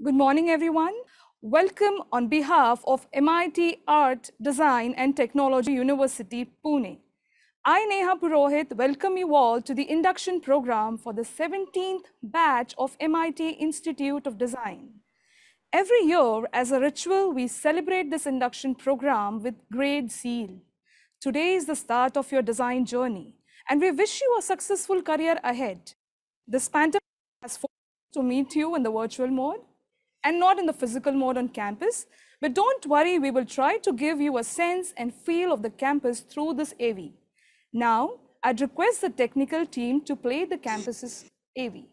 Good morning, everyone. Welcome on behalf of MIT Art, Design and Technology University, Pune. I, Neha Purohit, welcome you all to the induction program for the 17th batch of MIT Institute of Design. Every year, as a ritual, we celebrate this induction program with great zeal. Today is the start of your design journey, and we wish you a successful career ahead. This pandemic has forced us to meet you in the virtual mode and not in the physical mode on campus. But don't worry, we will try to give you a sense and feel of the campus through this AV. Now, I'd request the technical team to play the campus's AV.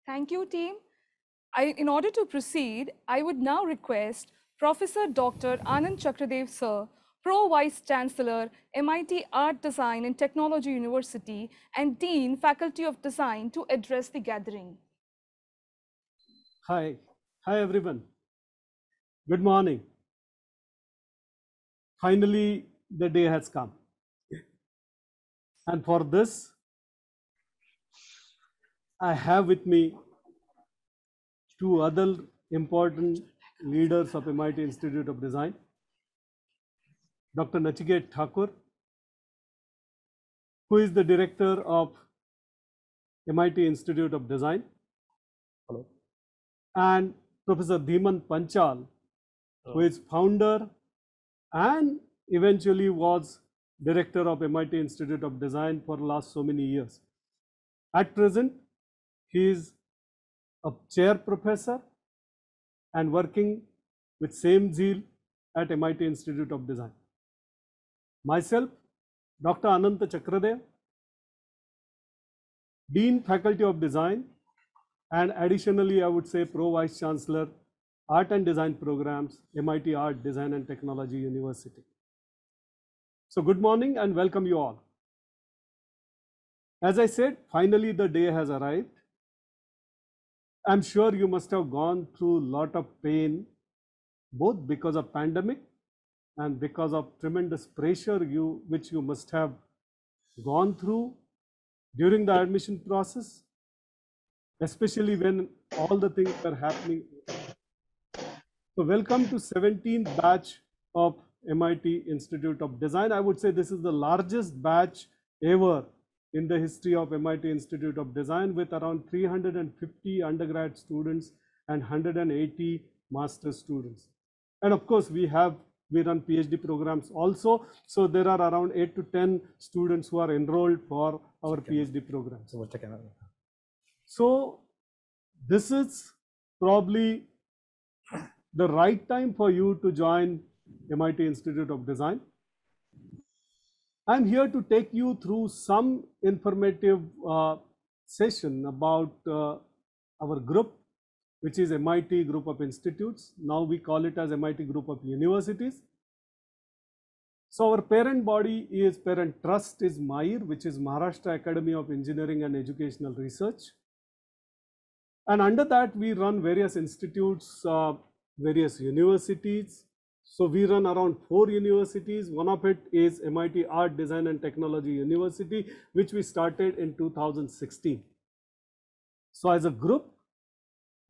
Thank you, team. In order to proceed, I would now request Professor Dr. Anand Chakradev, Sir, Pro Vice Chancellor, MIT Art, Design and Technology University, and Dean, Faculty of Design, to address the gathering. Hi everyone. Good morning. Finally, the day has come. And for this, I have with me two other important leaders of MIT Institute of Design, Dr. Nachiket Thakur, who is the director of MIT Institute of Design. Hello. And Professor Dhiman Panchal, who is founder and eventually was director of MIT Institute of Design for the last so many years. At present, he is a chair professor and working with same zeal at MIT Institute of Design. Myself, Dr. Ananta Chakradev, Dean, Faculty of Design, and additionally, I would say Pro Vice Chancellor, Art and Design Programs, MIT Art, Design and Technology University. So good morning and welcome you all. As I said, finally the day has arrived. I'm sure you must have gone through a lot of pain, both because of pandemic and because of tremendous pressure which you must have gone through during the admission process, especially when all the things are happening. So welcome to 17th batch of MIT Institute of Design. I would say this is the largest batch ever in the history of MIT Institute of Design, with around 350 undergrad students and 180 master students. And of course, we run PhD programs also. So there are around 8 to 10 students who are enrolled for our PhD programs. So this is probably the right time for you to join MIT Institute of Design. I'm here to take you through some informative session about our group, which is MIT Group of Institutes. Now we call it as MIT Group of Universities. So our parent body is, parent trust is MAIR, which is Maharashtra Academy of Engineering and Educational Research. And under that, we run various institutes, various universities. So we run around 4 universities. One of it is MIT Art, Design and Technology University, which we started in 2016. So as a group,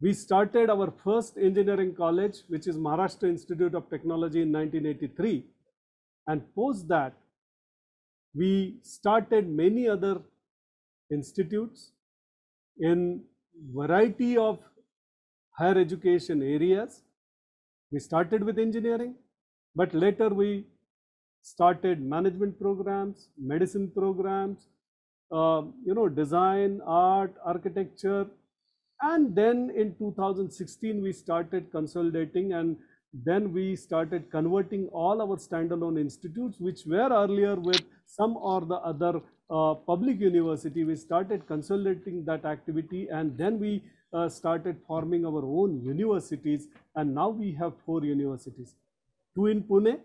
we started our first engineering college, which is Maharashtra Institute of Technology in 1983. And post that, we started many other institutes in variety of higher education areas. We started with engineering, but later we started management programs, medicine programs, design, art, architecture. And then in 2016, we started consolidating, and then we started converting all our standalone institutes, which were earlier with some or the other public university. We started consolidating that activity, and then we started forming our own universities, and now we have 4 universities. 2 in Pune,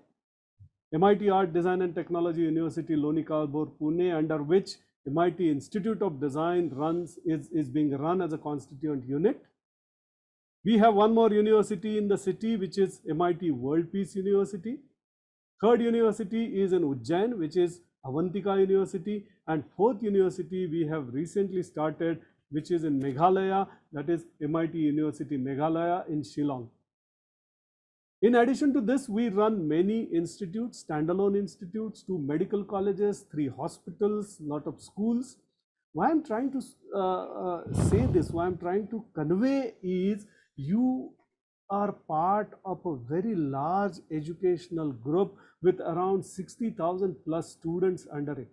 MIT Art, Design and Technology University, Loni Karbur, Pune, under which MIT Institute of Design is being run as a constituent unit. We have 1 more university in the city, which is MIT World Peace University. 3rd university is in Ujjain, which is Avantika University, and 4th university we have recently started, which is in Meghalaya, that is MIT University Meghalaya in Shillong. In addition to this, we run many institutes, standalone institutes, 2 medical colleges, 3 hospitals, lot of schools. Why I'm trying to say this, why I'm trying to convey is, you are part of a very large educational group with around 60,000 plus students under it.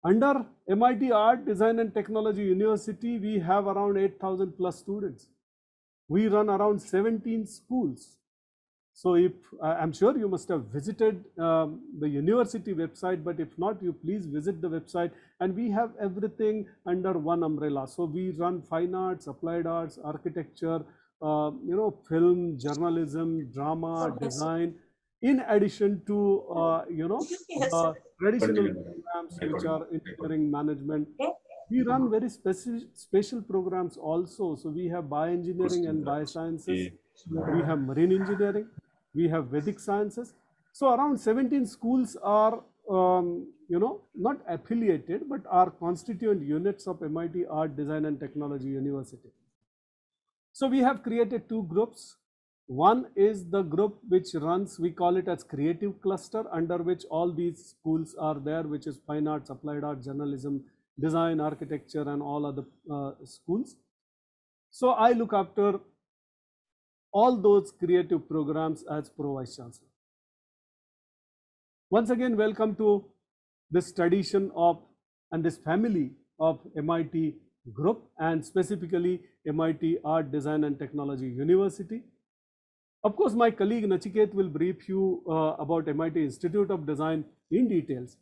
Under MIT Art, Design and Technology University, we have around 8,000 plus students. We run around 17 schools. So if I'm sure you must have visited the university website, but if not, you please visit the website, and we have everything under one umbrella. So we run fine arts, applied arts, architecture, film, journalism, drama, design, in addition to the traditional programs which are engineering, management. We run very special programs also. So we have bioengineering and biosciences, we have marine engineering, we have Vedic sciences. So around 17 schools are, not affiliated, but are constituent units of MIT Art, Design and Technology University. So we have created two groups. One is the group which runs, we call it as creative cluster, under which all these schools are there, which is fine arts, applied art, journalism, design, architecture, and all other schools. So I look after all those creative programs as Pro Vice Chancellor. Once again, welcome to this tradition of and this family of MIT group, and specifically MIT Art, Design and Technology University. Of course, my colleague Nachiket will brief you about MIT Institute of Design in details.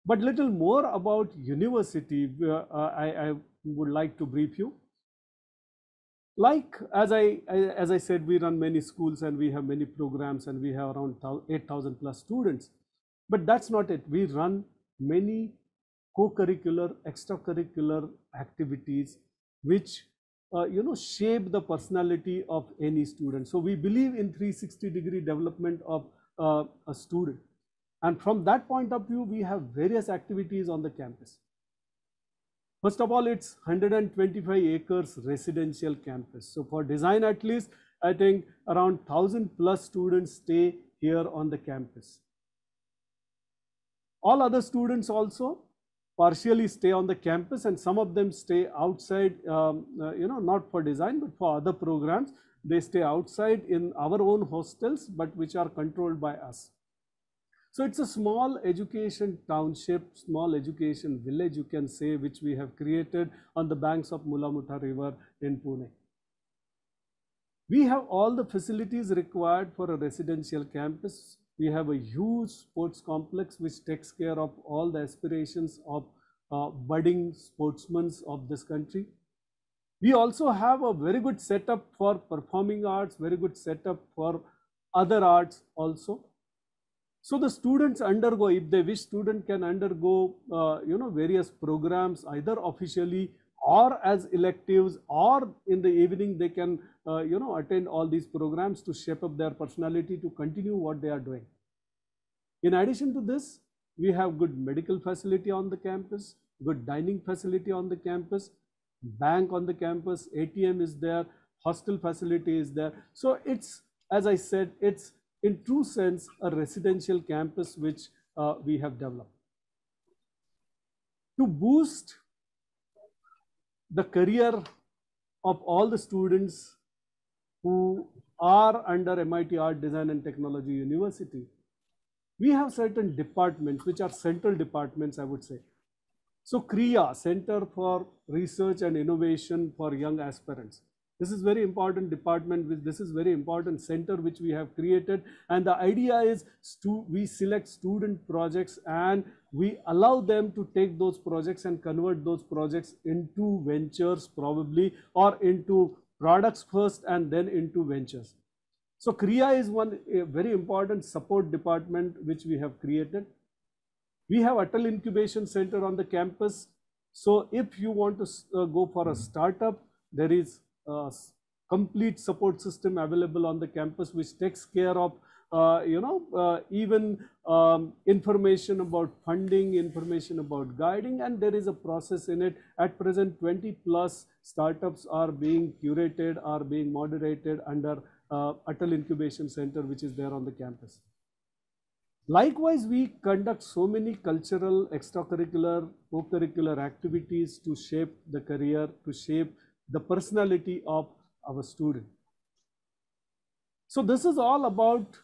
But little more about university, I would like to brief you. Like, as I said, we run many schools and we have many programs and we have around 8,000 plus students. But that's not it. We run many co-curricular, extracurricular activities which shape the personality of any student. So we believe in 360-degree development of a student. And from that point of view, we have various activities on the campus. First of all, it's 125 acres residential campus. So for design, at least, I think around 1,000 plus students stay here on the campus. All other students also partially stay on the campus, and some of them stay outside, not for design, but for other programs. They stay outside in our own hostels, but which are controlled by us. So it's a small education township, small education village, you can say, which we have created on the banks of Mula-Mutha River in Pune. We have all the facilities required for a residential campus. We have a huge sports complex which takes care of all the aspirations of budding sportsmen of this country. We also have a very good setup for performing arts, very good setup for other arts also. So the students undergo, if they wish, student can undergo, various programs either officially or as electives, or in the evening they can, attend all these programs to shape up their personality to continue what they are doing. In addition to this, we have good medical facility on the campus, good dining facility on the campus, bank on the campus, ATM is there, hostel facility is there. So it's, as I said, it's in true sense a residential campus which we have developed. To boost the career of all the students who are under MIT Art, Design and Technology University, we have certain departments which are central departments, I would say. So CREA, Center for Research and Innovation for Young Aspirants. This is very important department, this is very important center which we have created, and the idea is we select student projects and we allow them to take those projects and convert those projects into ventures probably, or into products first and then into ventures. So CREA is one very important support department which we have created. We have Atal Incubation Center on the campus. So if you want to go for a startup, there is complete support system available on the campus which takes care of even information about funding, information about guiding, and there is a process in it. At present, 20 plus startups are being curated, are being moderated under Atal Incubation Center which is there on the campus. Likewise, we conduct so many cultural, extracurricular, co-curricular activities to shape the career, to shape the personality of our student. So this is all about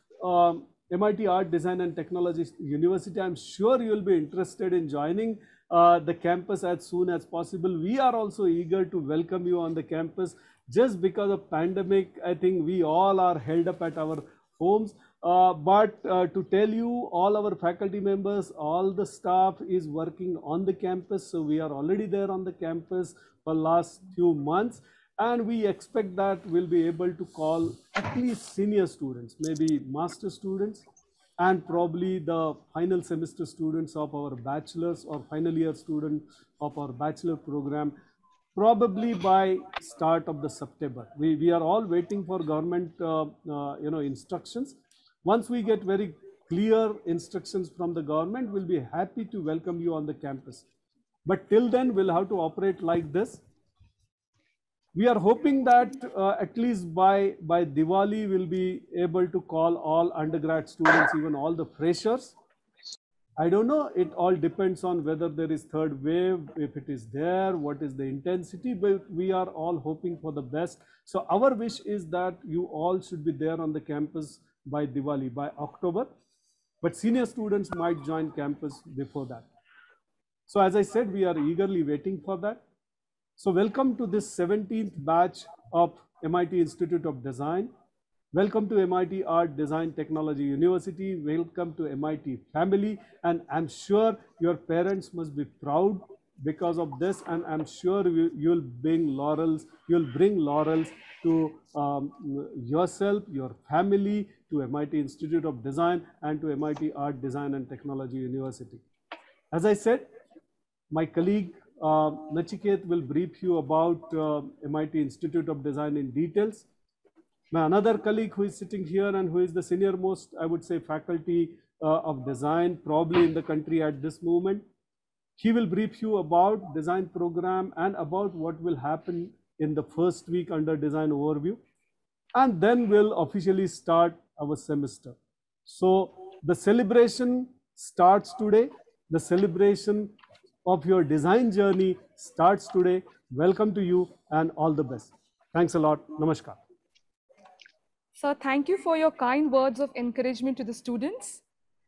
MIT Art, Design and Technology University. I'm sure you will be interested in joining the campus as soon as possible. We are also eager to welcome you on the campus. Just because of pandemic, I think we all are held up at our homes. But to tell you, all our faculty members, all the staff is working on the campus. So we are already there on the campus for last few months. And we expect that we'll be able to call at least senior students, maybe master students, and probably the final semester students of our bachelor's or final year student of our bachelor program, probably by start of the September. We are all waiting for government instructions. Once we get very clear instructions from the government, we'll be happy to welcome you on the campus. But till then, we'll have to operate like this. We are hoping that at least by Diwali, we'll be able to call all undergrad students, even all the freshers. I don't know, it all depends on whether there is third wave, if it is there, what is the intensity, but we are all hoping for the best. So our wish is that you all should be there on the campus by Diwali, by October, but senior students might join campus before that. So as I said, we are eagerly waiting for that. So welcome to this 17th batch of MIT Institute of Design. Welcome to MIT Art Design Technology University. Welcome to MIT family. And I'm sure your parents must be proud because of this. And I'm sure you'll bring laurels. You'll bring laurels to yourself, your family, to MIT Institute of Design and to MIT Art Design and Technology University. As I said, my colleague Nachiket will brief you about MIT Institute of Design in details. My another colleague who is sitting here and who is the senior most, I would say, faculty of design probably in the country at this moment. He will brief you about design program and about what will happen in the first week under design overview. And then we'll officially start our semester. So the celebration starts today. The celebration of your design journey starts today. Welcome to you and all the best. Thanks a lot. Namaskar. Sir, thank you for your kind words of encouragement to the students.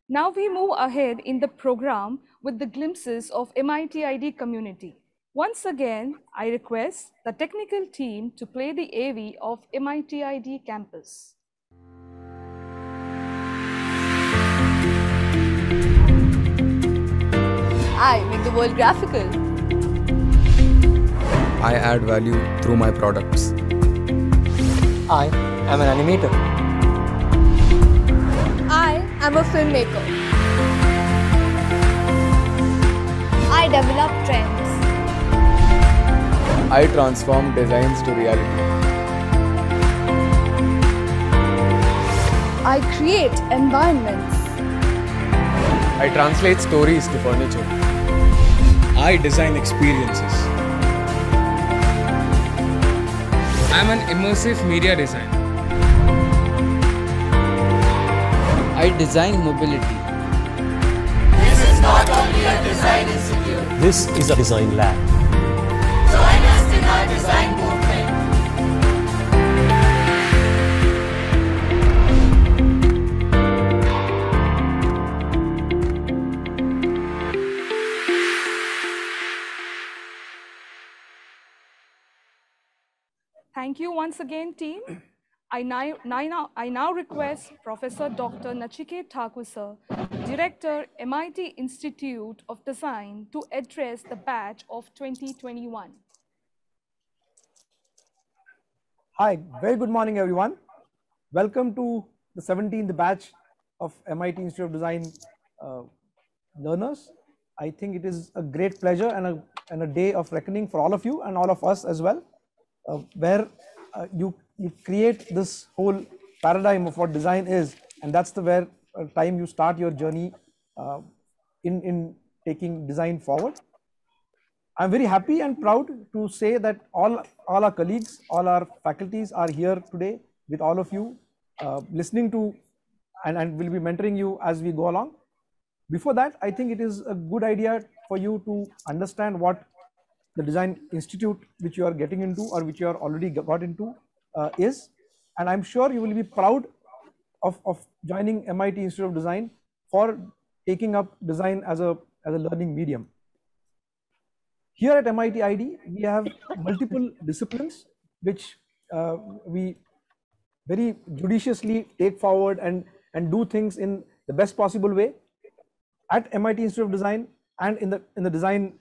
Now we move ahead in the program with the glimpses of MIT ID community. Once again, I request the technical team to play the AV of MIT ID campus. I make the world graphical. I add value through my products. I am an animator. I am a filmmaker. I develop trends. I transform designs to reality. I create environments. I translate stories to furniture. I design experiences. I'm an immersive media designer. I design mobility. This is not only a design institute. This is a design lab. Join us in our design movement. Thank you once again, team. I now request Professor Dr. Nachiket Thakur sir, Director, MIT Institute of Design, to address the batch of 2021. Hi, very good morning, everyone. Welcome to the 17th batch of MIT Institute of Design learners. I think it is a great pleasure and a day of reckoning for all of you and all of us as well, where you create this whole paradigm of what design is, and that's the time you start your journey in taking design forward. I'm very happy and proud to say that all our colleagues, all our faculties are here today with all of you, listening to and will be mentoring you as we go along. Before that, I think it is a good idea for you to understand what the Design Institute which you are getting into or which you are already got into is, and I'm sure you will be proud of joining MIT Institute of Design for taking up design as a learning medium. Here at MIT ID, we have multiple disciplines which we very judiciously take forward and do things in the best possible way. At MIT Institute of Design and in the design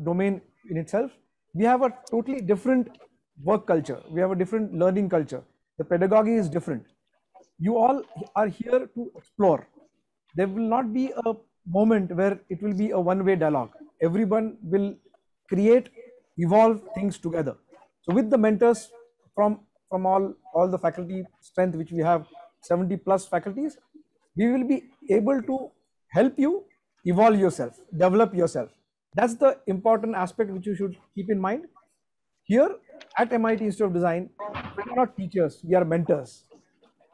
domain in itself, we have a totally different work culture. We have a different learning culture. The pedagogy is different. You all are here to explore. There will not be a moment where it will be a one-way dialogue. Everyone will create, evolve things together. So with the mentors from all the faculty strength, which we have 70 plus faculties, we will be able to help you evolve yourself, develop yourself. That's the important aspect which you should keep in mind. Here at MIT Institute of Design, we are not teachers, we are mentors.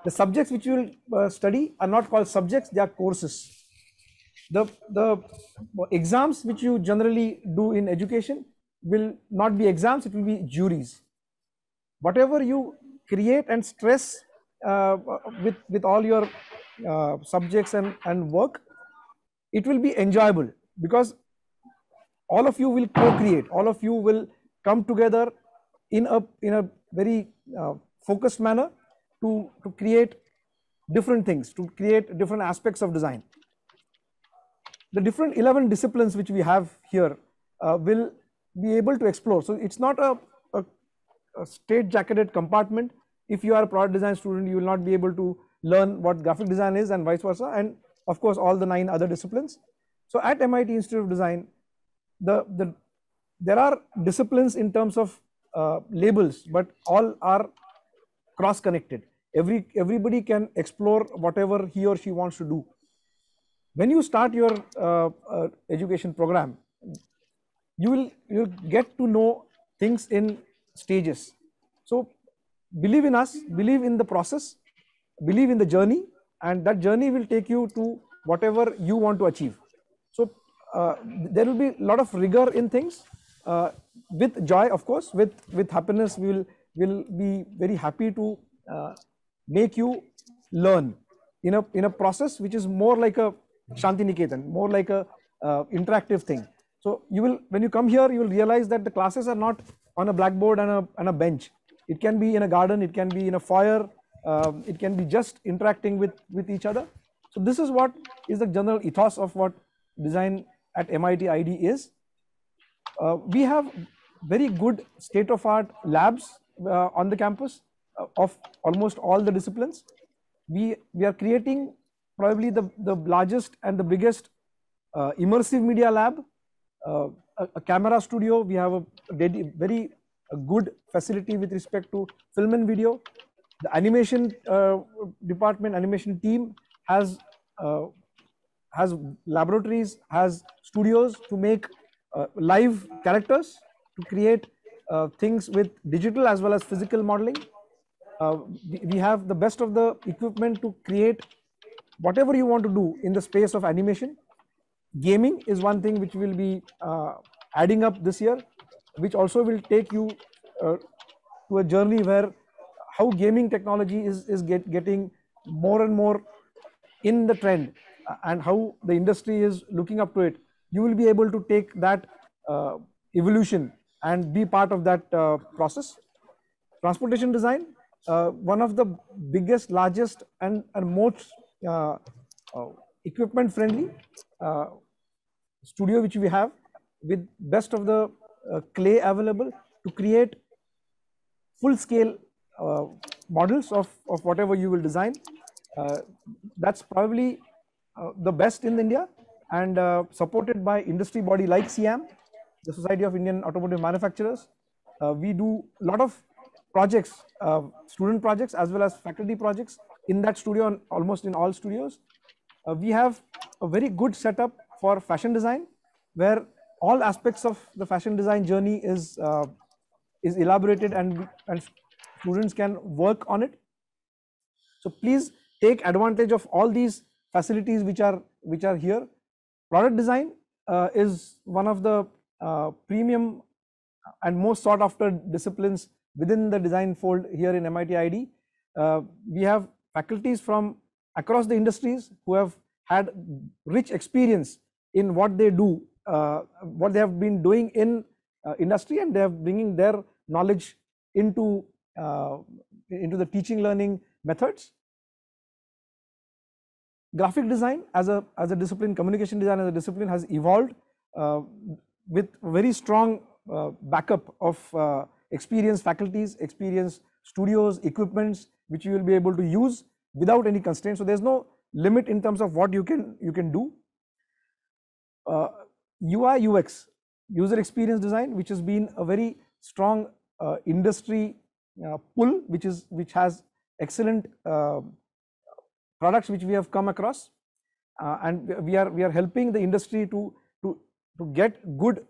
The subjects which you will study are not called subjects, they are courses. The exams which you generally do in education will not be exams, it will be juries. Whatever you create and stress with all your subjects and work, it will be enjoyable because all of you will co-create, all of you will come together in a very focused manner to create different things, to create different aspects of design. The different 11 disciplines which we have here will be able to explore. So it's not a straight-jacketed compartment. If you are a product design student, you will not be able to learn what graphic design is and vice versa, and of course all the 9 other disciplines. So at MIT Institute of Design, there are disciplines in terms of labels, but all are cross-connected. Everybody can explore whatever he or she wants to do. When you start your education program, you'll get to know things in stages. So believe in us, believe in the process, believe in the journey, and that journey will take you to whatever you want to achieve. So there will be a lot of rigor in things, with joy, of course, with happiness. We will be very happy to make you learn in a process which is more like a Shantiniketan, more like a interactive thing. So you will, when you come here, you will realize that the classes are not on a blackboard and a bench. It can be in a garden, it can be in a foyer, it can be just interacting with each other. So this is what is the general ethos of what design at MIT ID is. We have very good state-of-art labs on the campus of almost all the disciplines. We are creating probably the largest and the biggest immersive media lab, a camera studio. We have a very good facility with respect to film and video. The animation department, animation team has laboratories, has studios to make live characters, to create things with digital as well as physical modeling. We have the best of the equipment to create whatever you want to do in the space of animation. Gaming is one thing which will be adding up this year, which also will take you to a journey where how gaming technology is getting more and more in the trend, and how the industry is looking up to it. You will be able to take that evolution and be part of that process. Transportation design, one of the biggest, largest and most equipment friendly studio which we have, with best of the clay available to create full scale models of whatever you will design. That's probably the best in India, and supported by industry body like SIAM, the Society of Indian Automotive Manufacturers. We do a lot of projects, student projects as well as faculty projects in that studio, and almost in all studios. We have a very good setup for fashion design, where all aspects of the fashion design journey is elaborated, and students can work on it. So please take advantage of all these facilities which are here. Product design is one of the premium and most sought after disciplines within the design fold here in MIT ID. We have faculties from across the industries who have had rich experience in what they do, what they have been doing in industry, and they are bringing their knowledge into the teaching learning methods. Graphic design as a discipline, communication design as a discipline has evolved with very strong backup of experienced faculties, experienced studios, equipments which you will be able to use without any constraints. So there's no limit in terms of what you can do. UI UX, user experience design, which has been a very strong industry pull, which has excellent products which we have come across, and we are helping the industry to get good,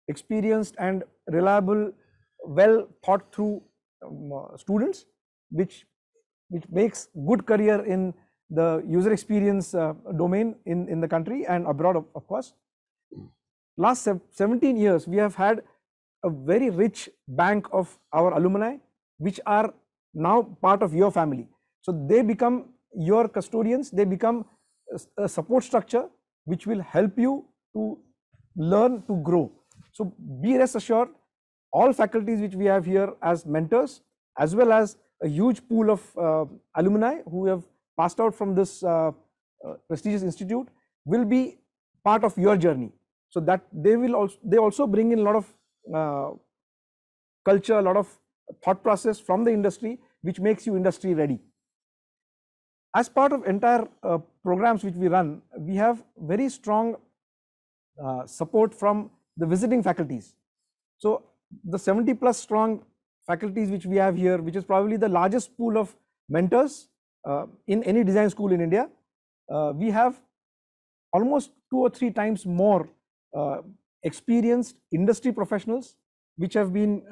experienced and reliable, well thought through students, which makes good career in the user experience domain in the country and abroad, of course. Last 17 years we have had a very rich bank of our alumni which are now part of your family. So they become your custodians, they become a support structure which will help you to learn, to grow. So be rest assured, all faculties which we have here as mentors, as well as a huge pool of alumni who have passed out from this prestigious institute, will be part of your journey. So that they also bring in a lot of culture, a lot of thought process from the industry, which makes you industry ready. As part of entire programs which we run, we have very strong support from the visiting faculties. So the 70+ strong faculties which we have here, which is probably the largest pool of mentors in any design school in India, we have almost 2 or 3 times more experienced industry professionals which have been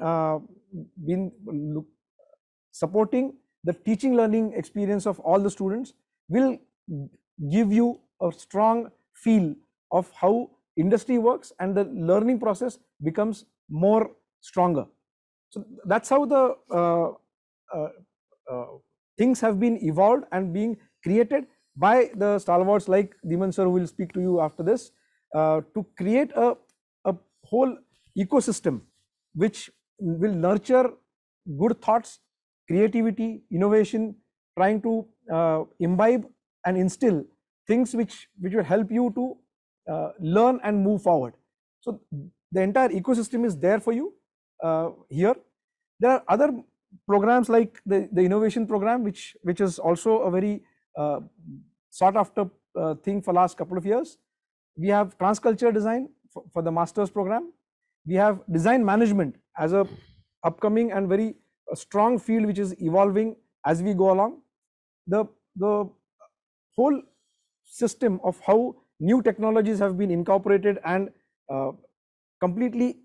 supporting the teaching learning experience of all the students, will give you a strong feel of how industry works and the learning process becomes more stronger. So that's how the things have been evolved and being created by the stalwarts like Dhiman sir, who will speak to you after this, to create a whole ecosystem which will nurture good thoughts, creativity, innovation, trying to imbibe and instill things which will help you to learn and move forward. So the entire ecosystem is there for you here. There are other programs like the innovation program, which is also a very sought after thing for last couple of years. We have transculture design for the master's program. We have design management as a upcoming and very strong field which is evolving as we go along. The whole system of how new technologies have been incorporated and completely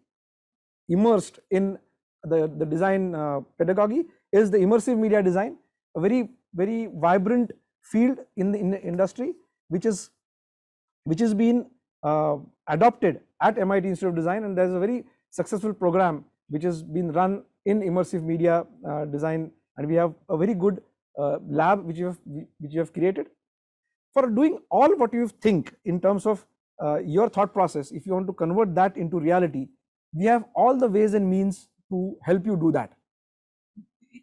immersed in the design pedagogy is the immersive media design, a very vibrant field in the industry, which is been adopted at MIT Institute of Design, and there is a very successful program which has been run in immersive media design, and we have a very good lab which you have created for doing all what you think in terms of your thought process. If you want to convert that into reality, we have all the ways and means to help you do that.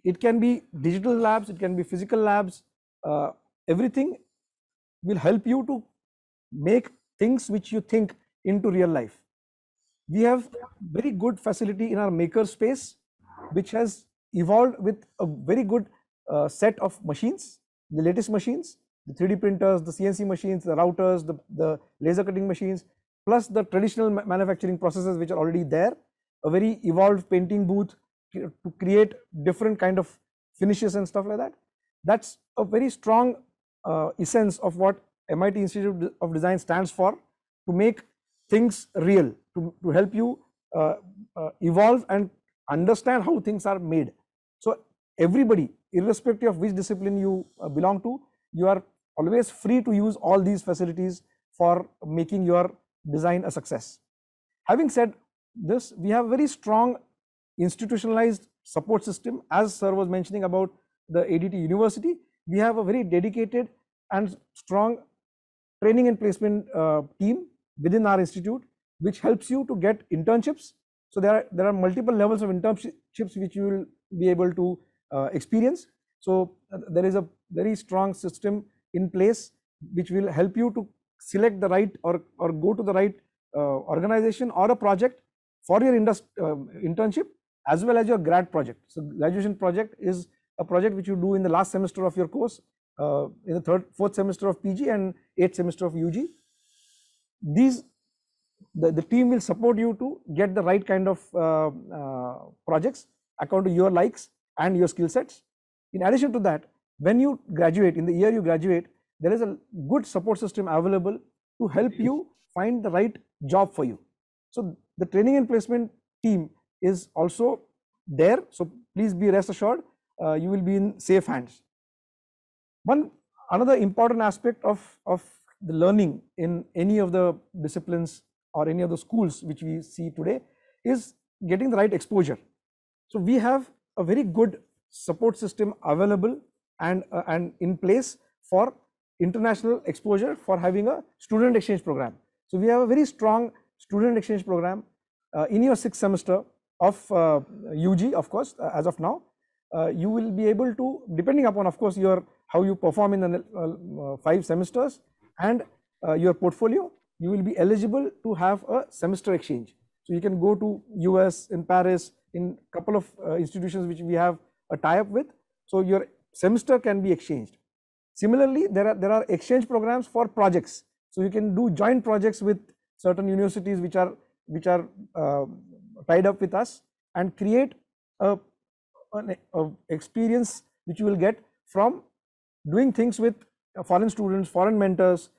It can be digital labs, it can be physical labs, everything will help you to make things which you think into real life. We have very good facility in our maker space, which has evolved with a very good set of machines, the latest machines, the 3D printers, the CNC machines, the routers, the laser cutting machines, plus the traditional manufacturing processes which are already there, a very evolved painting booth to create different kind of finishes and stuff like that. That's a very strong essence of what MIT Institute of Design stands for, to make things real, to help you evolve and understand how things are made. So everybody, irrespective of which discipline you belong to, you are always free to use all these facilities for making your design a success. Having said this, we have very strong institutionalized support system. As sir was mentioning about the ADT University, we have a very dedicated and strong training and placement team within our institute, which helps you to get internships. So there are multiple levels of internships which you will be able to experience. So there is a very strong system in place which will help you to select the right or go to the right organization or a project for your internship as well as your grad project. So graduation project is a project which you do in the last semester of your course, in the fourth semester of PG and 8th semester of UG. The team will support you to get the right kind of projects according to your likes and your skill sets. In addition to that, when you graduate, in the year you graduate, there is a good support system available to help you find the right job for you. So the training and placement team is also there. So please be rest assured, you will be in safe hands. Another important aspect of the learning in any of the disciplines or any of the schools which we see today is getting the right exposure. So we have a very good support system available and in place for international exposure, for having a student exchange program. So we have a very strong student exchange program in your 6th semester of UG, of course, as of now. You will be able to, depending upon, of course, how you perform in the 5 semesters and your portfolio, you will be eligible to have a semester exchange. So you can go to US, in Paris, in a couple of institutions which we have a tie-up with. So your semester can be exchanged. Similarly, there are exchange programs for projects. So you can do joint projects with certain universities which are tied up with us and create an experience which you will get from doing things with foreign students, foreign mentors,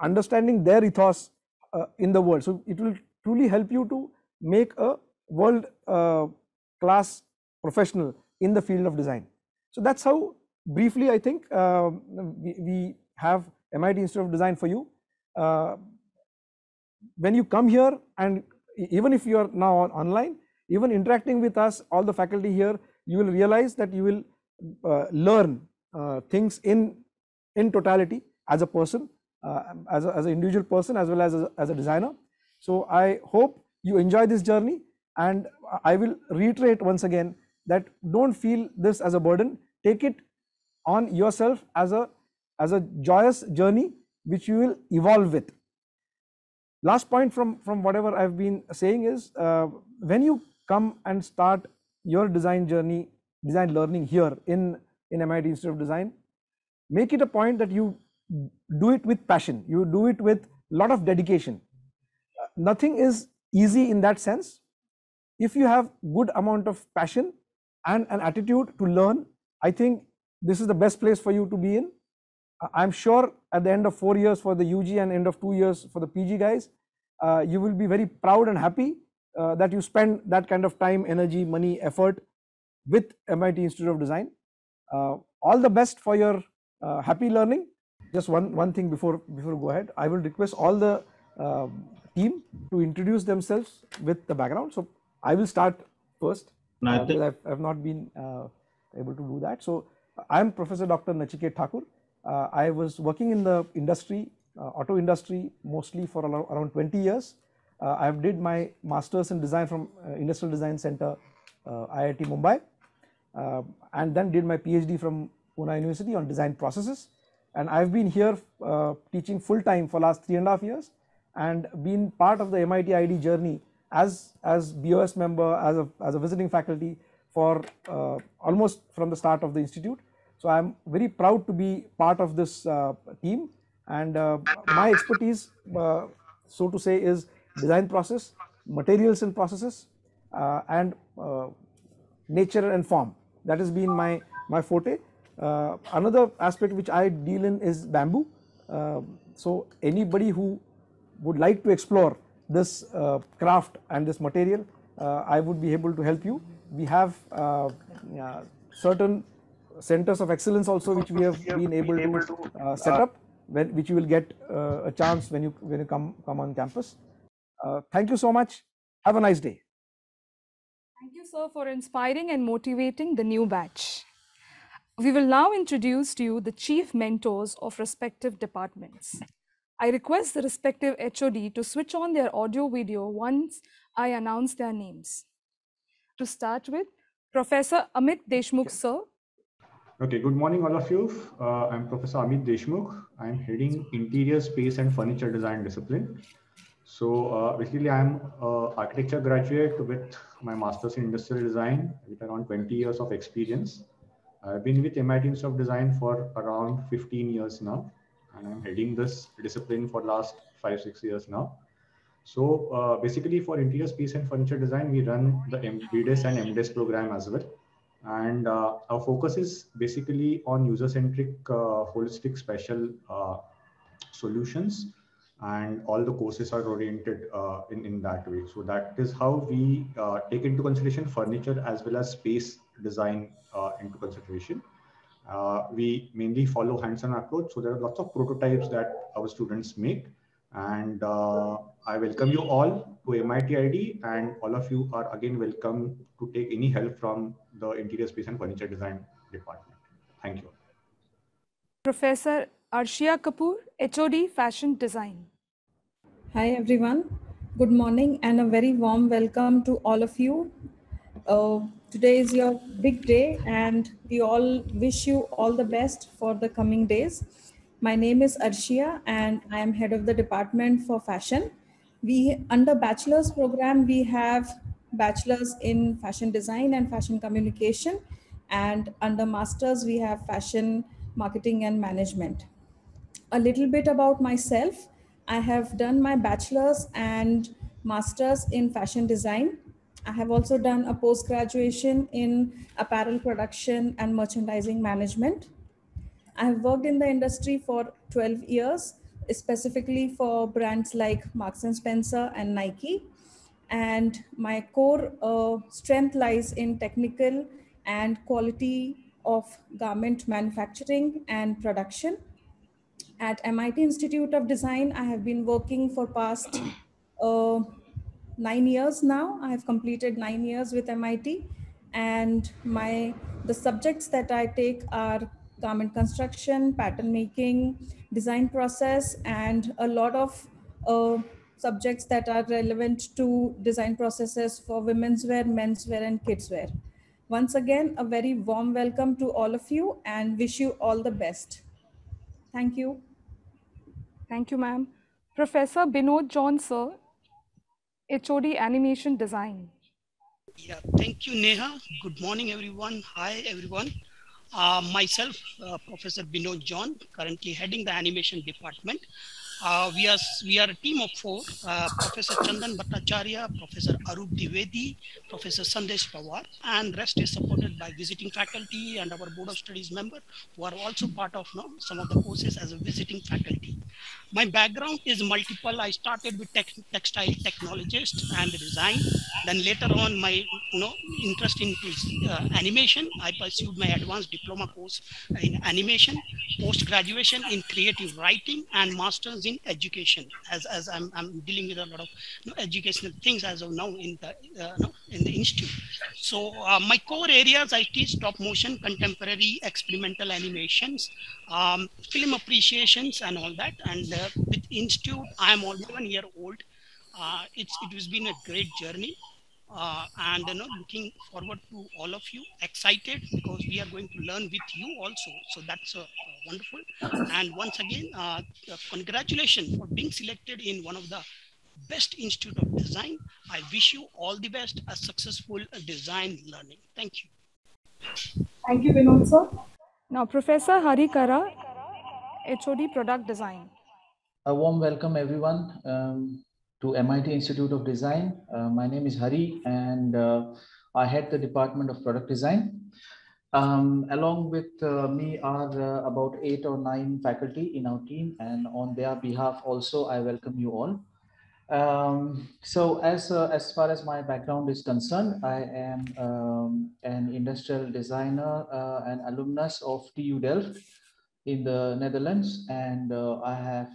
understanding their ethos in the world. So it will truly help you to make a world class professional in the field of design. So that's how briefly I think we have MIT Institute of Design for you. When you come here, and even if you are now online, even interacting with us, all the faculty here, you will realize that you will learn things in totality as a person, as an individual person, as well as a designer. So I hope you enjoy this journey, and I will reiterate once again that don't feel this as a burden. Take it on yourself as a joyous journey which you will evolve with. Last point from whatever I've been saying is, when you come and start your design journey, design learning here in MIT Institute of Design, make it a point that you do it with passion, you do it with a lot of dedication. Nothing is easy in that sense. If you have good amount of passion and an attitude to learn, I think this is the best place for you to be in. I'm sure at the end of 4 years for the UG and end of 2 years for the PG guys, you will be very proud and happy that you spend that kind of time, energy, money, effort with MIT Institute of Design. All the best for your happy learning. Just one thing before we go ahead, I will request all the team to introduce themselves with the background. So I will start first because I've not been able to do that. So I'm Professor Dr. Nachiket Thakur. I was working in the industry, auto industry, mostly for around 20 years. I did my master's in design from Industrial Design Center, IIT Mumbai, and then did my PhD from Pune University on design processes. And I've been here teaching full time for last 3.5 years and been part of the MIT ID journey as BOS member, as a visiting faculty for almost from the start of the institute. So I'm very proud to be part of this team, and my expertise, so to say, is design process, materials and processes, and nature and form. That has been my forte. Another aspect which I deal in is bamboo. So anybody who would like to explore this craft and this material, I would be able to help you. We have certain centers of excellence also which we have been able to set up, which you will get a chance when you come on campus. Thank you so much. Have a nice day. Thank you, sir, for inspiring and motivating the new batch. We will now introduce to you the chief mentors of respective departments. I request the respective HOD to switch on their audio video once I announce their names. To start with, Professor Amit Deshmukh, sir. Okay, good morning, all of you. I'm Professor Amit Deshmukh. I'm heading Interior Space and Furniture Design discipline. So basically, I'm an architecture graduate with my master's in industrial design with around 20 years of experience. I've been with MIT Institute of Design for around 15 years now, and I'm heading this discipline for last 5-6 years now. So basically, for interior space and furniture design, we run the BDES and MDES program as well. And our focus is basically on user-centric, holistic, special solutions, and all the courses are oriented in that way. So that is how we take into consideration furniture as well as space design into consideration. We mainly follow hands-on approach. So there are lots of prototypes that our students make. And I welcome you all to MIT ID, and all of you are again welcome to take any help from the Interior Space and Furniture Design department. Thank you. Professor Arshia Kapoor, HOD Fashion Design. Hi everyone, good morning and a very warm welcome to all of you. Today is your big day and we all wish you all the best for the coming days. My name is Arshia and I am head of the department for fashion. Under bachelor's program, we have bachelor's in fashion design and fashion communication, and under master's we have fashion marketing and management. A little bit about myself. I have done my bachelor's and master's in fashion design. I have also done a post-graduation in apparel production and merchandising management. I have worked in the industry for 12 years, specifically for brands like Marks and Spencer and Nike. And my core strength lies in technical and quality of garment manufacturing and production. At MIT Institute of Design, I have been working for past 9 years now. I have completed 9 years with MIT, and the subjects that I take are garment construction, pattern making, design process, and a lot of subjects that are relevant to design processes for women's wear, men's wear, and kids wear. Once again, a very warm welcome to all of you and wish you all the best. Thank you. Thank you, ma'am. Professor Binod John, sir, HOD Animation Design. Yeah, thank you, Neha. Good morning, everyone. Hi, everyone. Myself, Professor Binod John, currently heading the animation department. We are a team of 4, Professor Chandan Bhattacharya, Professor Arup Dwivedi, Professor Sandesh Pawar, and rest is supported by visiting faculty and our Board of Studies member who are also part of some of the courses as a visiting faculty. My background is multiple. I started with textile technologist and design. Then later on, my interest into animation. I pursued my advanced diploma course in animation, post-graduation in creative writing, and master's in education. As I'm dealing with a lot of educational things as of now in the institute. So my core areas, I teach stop motion, contemporary, experimental animations, film appreciations, and all that. And with institute, I am only 1 year old. It has been a great journey. And looking forward to all of you, excited because we are going to learn with you also. So that's wonderful. And once again, congratulations for being selected in one of the best institute of design. I wish you all the best, a successful design learning. Thank you. Thank you, Vinod sir. Now, Professor Hari Kara, HOD Product Design. A warm welcome, everyone. To MIT Institute of Design. My name is Hari and I head the Department of Product Design. Along with me are about 8 or 9 faculty in our team, and on their behalf also I welcome you all. So as far as my background is concerned, I am an industrial designer and alumnus of TU Delft in the Netherlands, and I have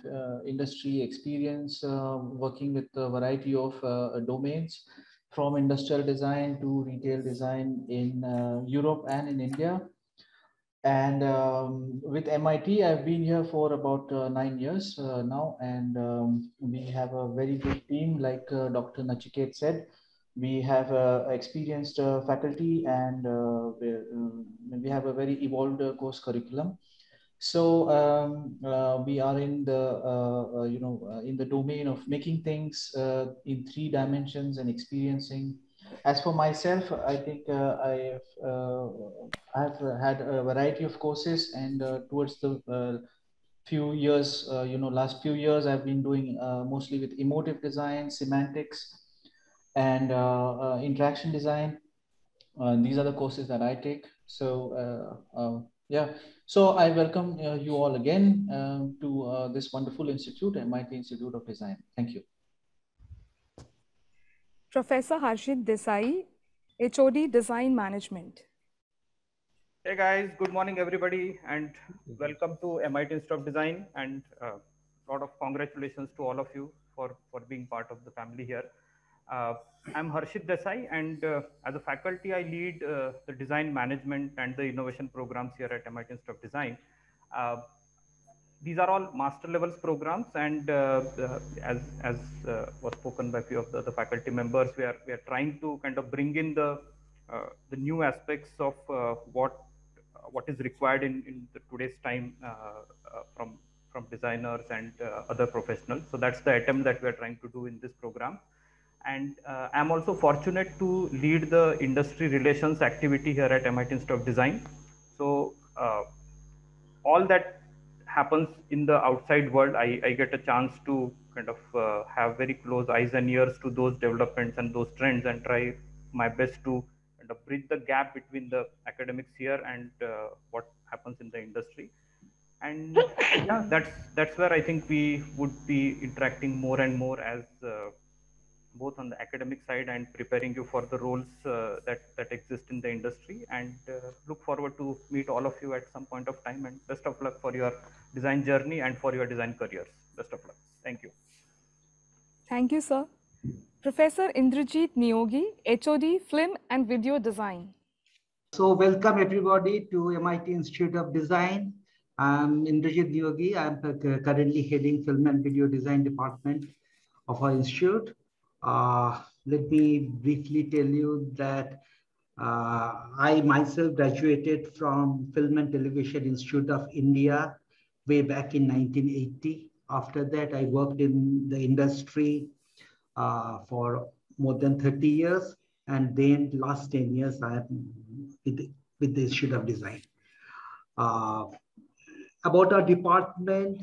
industry experience working with a variety of domains, from industrial design to retail design in Europe and in India. And with MIT, I've been here for about 9 years now, and we have a very good team, like Dr. Nachiket said. We have experienced faculty, and we have a very evolved course curriculum. So we are in the in the domain of making things in 3 dimensions and experiencing. As for myself, I think I have had a variety of courses, and towards the few years, last few years, I've been doing mostly with emotive design, semantics, and interaction design. These are the courses that I take. So yeah, so I welcome you all again to this wonderful institute, MIT Institute of Design. Thank you. Professor Harshit Desai, HOD Design Management. Hey guys, good morning everybody, and welcome to MIT Institute of Design, and a lot of congratulations to all of you for being part of the family here. I'm Harshit Desai, and as a faculty, I lead the design management and the innovation programs here at MIT Institute of Design. These are all master levels programs, and as was spoken by a few of the faculty members, we are trying to kind of bring in the new aspects of what is required in today's time from designers and other professionals. So that's the attempt that we are trying to do in this program. And I'm also fortunate to lead the industry relations activity here at MIT Institute of Design. So all that happens in the outside world, I get a chance to kind of have very close eyes and ears to those developments and those trends, and try my best to kind of bridge the gap between the academics here and what happens in the industry. And yeah, that's where I think we would be interacting more and more as both on the academic side and preparing you for the roles that exist in the industry, and look forward to meet all of you at some point of time, and best of luck for your design journey and for your design careers. Best of luck. Thank you. Thank you, sir. Professor Indrajit Niyogi, HOD Film and Video Design. So welcome everybody to MIT Institute of Design. I'm Indrajit Niyogi. I'm currently heading Film and Video Design Department of our institute. Let me briefly tell you that I myself graduated from Film and Television Institute of India way back in 1980. After that, I worked in the industry for more than 30 years. And then last 10 years, I am with the Institute of Design. About our department,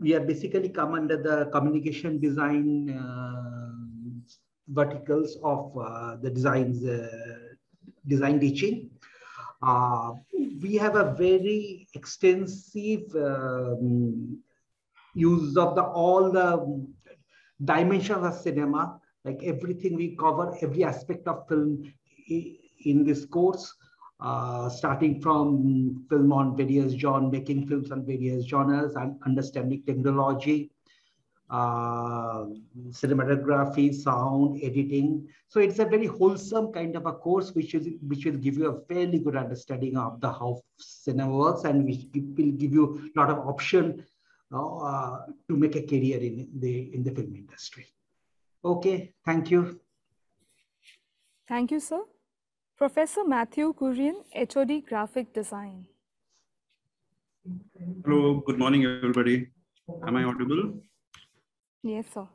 we are basically come under the communication design verticals of the design teaching. We have a very extensive use of all the dimensions of cinema, like everything we cover, every aspect of film in this course. Starting from film on various genres, making films on various genres, and understanding technology, cinematography, sound, editing. So it's a very wholesome kind of a course which will give you a fairly good understanding of how cinema works, and which will give you a lot of option to make a career in the film industry. Okay, thank you. Thank you, sir. Professor Matthew Kurian, HOD Graphic Design. Hello, good morning, everybody. Am I audible? Yes, sir.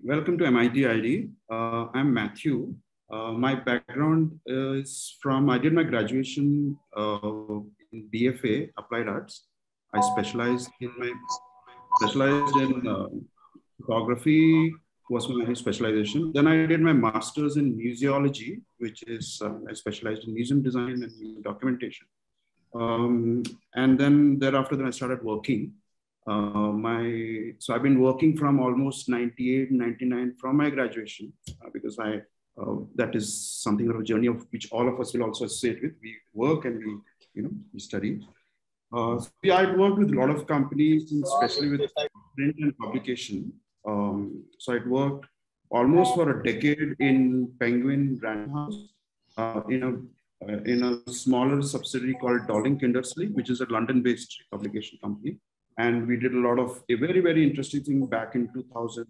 Welcome to MIT ID. I'm Matthew. My background is I did my graduation in BFA, Applied Arts. I specialized in photography, was my specialization. Then I did my master's in museology, which is I specialized in museum design and documentation. And then thereafter, I started working. So I've been working from almost 98, 99 from my graduation because that is something of a journey of which all of us will also associate with. We work and we study. So I'd worked with a lot of companies, especially with print and publication. So I'd worked almost for a decade in Penguin Random House in a smaller subsidiary called Dolling Kindersley, which is a London-based publication company. And we did a lot of a very, very interesting thing back in 2015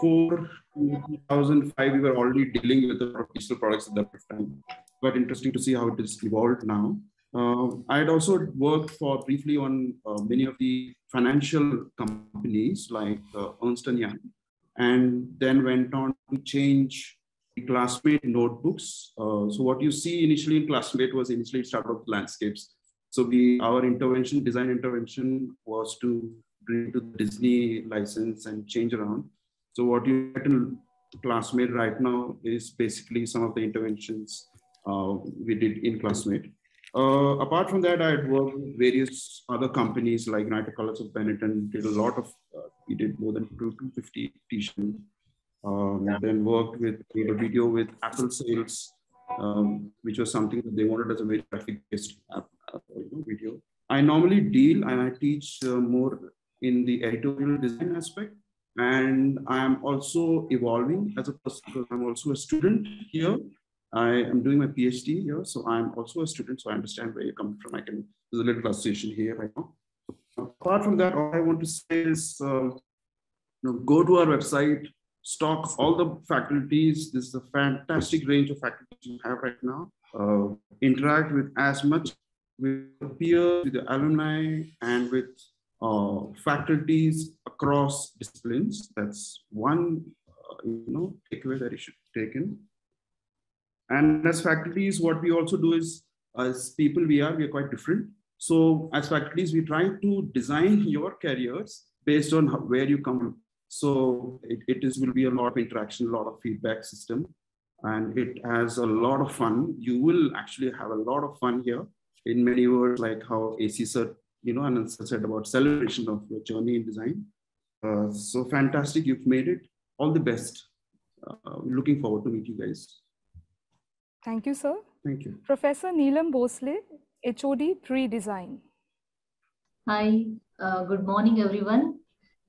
2004 to 2005, we were already dealing with the digital products at that time. Quite interesting to see how it has evolved now. I had also worked briefly on many of the financial companies like Ernst & Young, and then went on to change the Classmate notebooks. So what you see initially in Classmate was initially started with landscapes. So our design intervention was to bring to the Disney license and change around. So what you get in Classmate right now is basically some of the interventions we did in Classmate. Apart from that, I had worked with various other companies like United Colors of Benetton, did a lot of, we did more than 250 t-shirts. Then worked with a video with Apple Sales, which was something that they wanted as a very graphic-based video. I normally deal and I teach more in the editorial design aspect. And I am also evolving as a person because I'm also a student here. I am doing my PhD here, so I'm also a student, so I understand where you're coming from. There's a little association here right now. Apart from that, all I want to say is go to our website, stock all the faculties. This is a fantastic range of faculties you have right now. Interact with as much with peers, with the alumni, and with faculties across disciplines. That's one takeaway that you should take in. And as faculties, what we also do is, as people we are quite different. So as faculties, we try to design your careers based on where you come from. So it will be a lot of interaction, a lot of feedback system, and it has a lot of fun. You will actually have a lot of fun here in many words, like how AC sir, and said about celebration of your journey in design. So fantastic, you've made it. All the best. Looking forward to meet you guys. Thank you, sir. Thank you. Professor Neelam Bhosle, HOD Pre-Design. Hi, good morning, everyone,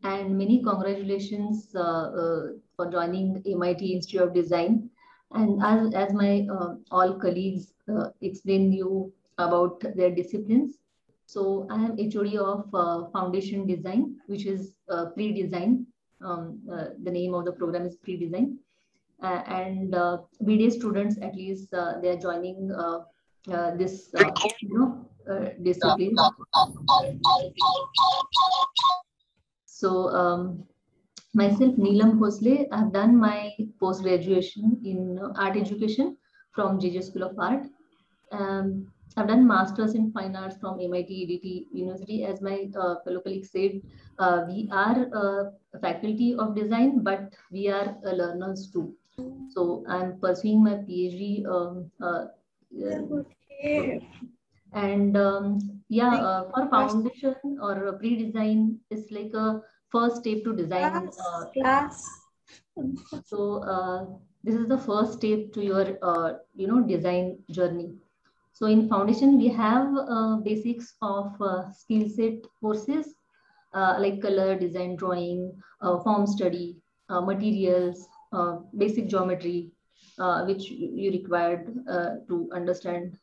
and many congratulations for joining MIT Institute of Design. And as my all colleagues explained you about their disciplines, so I am HOD of Foundation Design, which is Pre-Design. The name of the program is Pre-Design. And BDA students, at least they are joining this discipline. So myself, Neelam Bhosle, I have done my post-graduation in art education from JJ School of Art. I've done masters in fine arts from MIT EDT University. As my fellow colleague said, we are a faculty of design, but we are learners too. So I'm pursuing my PhD. And for foundation or pre-design, it's like a first step to design. So this is the first step to your design journey. So in foundation, we have basics of skill set courses like color, design, drawing, form study, materials, basic geometry, which you required to understand.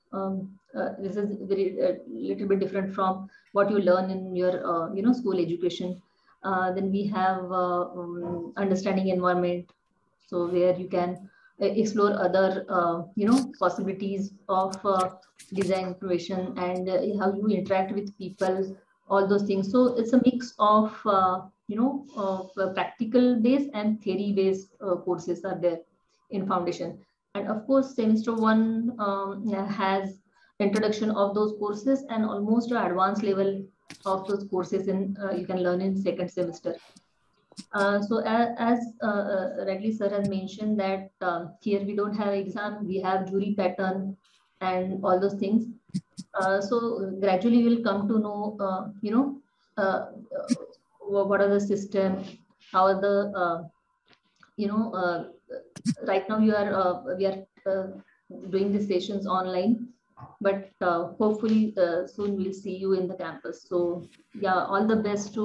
This is little bit different from what you learn in your school education. Then we have understanding environment, so where you can explore other possibilities of design creation and how you interact with people, all those things. So it's a mix of practical based and theory based courses are there in foundation. And of course, semester 1 has introduction of those courses and almost an advanced level of those courses you can learn in second semester. So as rightly sir has mentioned that here we don't have exam, we have jury pattern and all those things. So gradually we'll come to know, what are the system, how are the, right now we are doing the sessions online, but hopefully soon we'll see you in the campus. So yeah, all the best to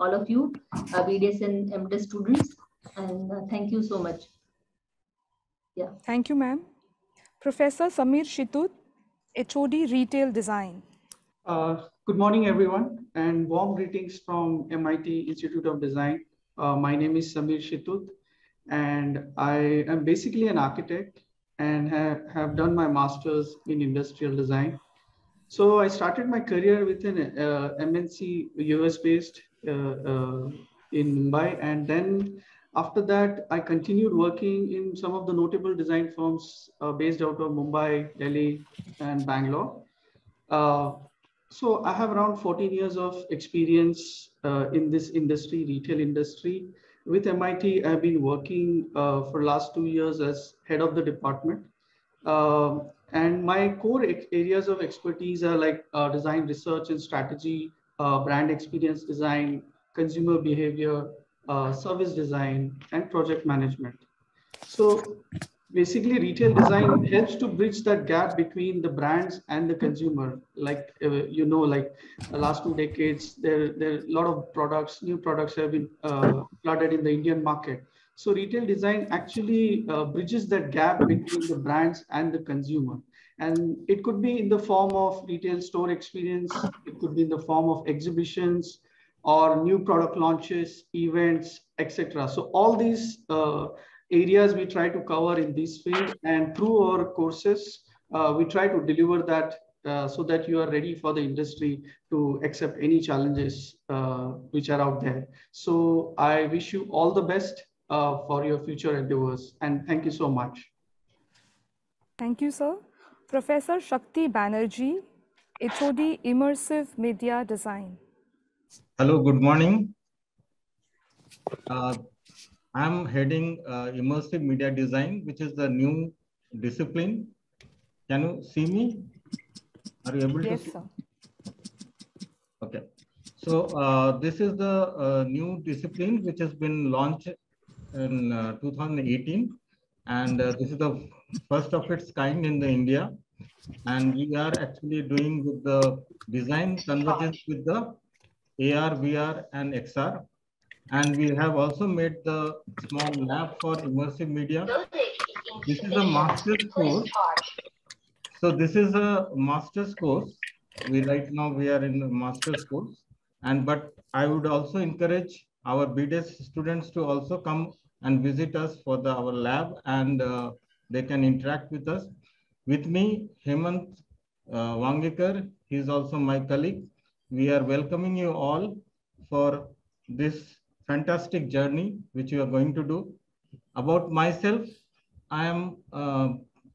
all of you, BDS and MDes students, and thank you so much. Yeah. Thank you, ma'am. Professor Samir Shitut, HOD Retail Design. Good morning, everyone, and warm greetings from MIT Institute of Design. My name is Samir Shitut, and I am basically an architect and have done my master's in industrial design. So I started my career with an MNC US-based in Mumbai, and then after that, I continued working in some of the notable design firms based out of Mumbai, Delhi, and Bangalore. So I have around 14 years of experience in this industry, retail industry. With MIT, I've been working for last 2 years as head of the department. And my core areas of expertise are like design research and strategy, brand experience design, consumer behavior, service design, and project management. So basically, retail design helps to bridge that gap between the brands and the consumer. Like, like the last 2 decades, there are a lot of products, new products have been flooded in the Indian market. So retail design actually bridges that gap between the brands and the consumer. And it could be in the form of retail store experience. It could be in the form of exhibitions or new product launches, events, etc. So all these areas we try to cover in this field, and through our courses, we try to deliver that so that you are ready for the industry to accept any challenges which are out there. So I wish you all the best for your future endeavors, and thank you so much. Thank you, sir. Professor Shakti Banerjee, HOD Immersive Media Design. Hello, good morning. I'm heading Immersive Media Design, which is the new discipline. Can you see me? Are you able to see? Yes, sir. Okay. So this is the new discipline which has been launched in 2018. And this is the first of its kind in the India. And we are actually doing with the design convergence with the AR, VR, and XR. And we have also made the small lab for immersive media. This is a master's course. So this is a master's course. We right now we are in the master's course. But I would also encourage our BDES students to also come and visit us for our lab, and they can interact with us. With me, Hemant Wangekar, he is also my colleague. We are welcoming you all for this fantastic journey which you are going to do. About myself, I am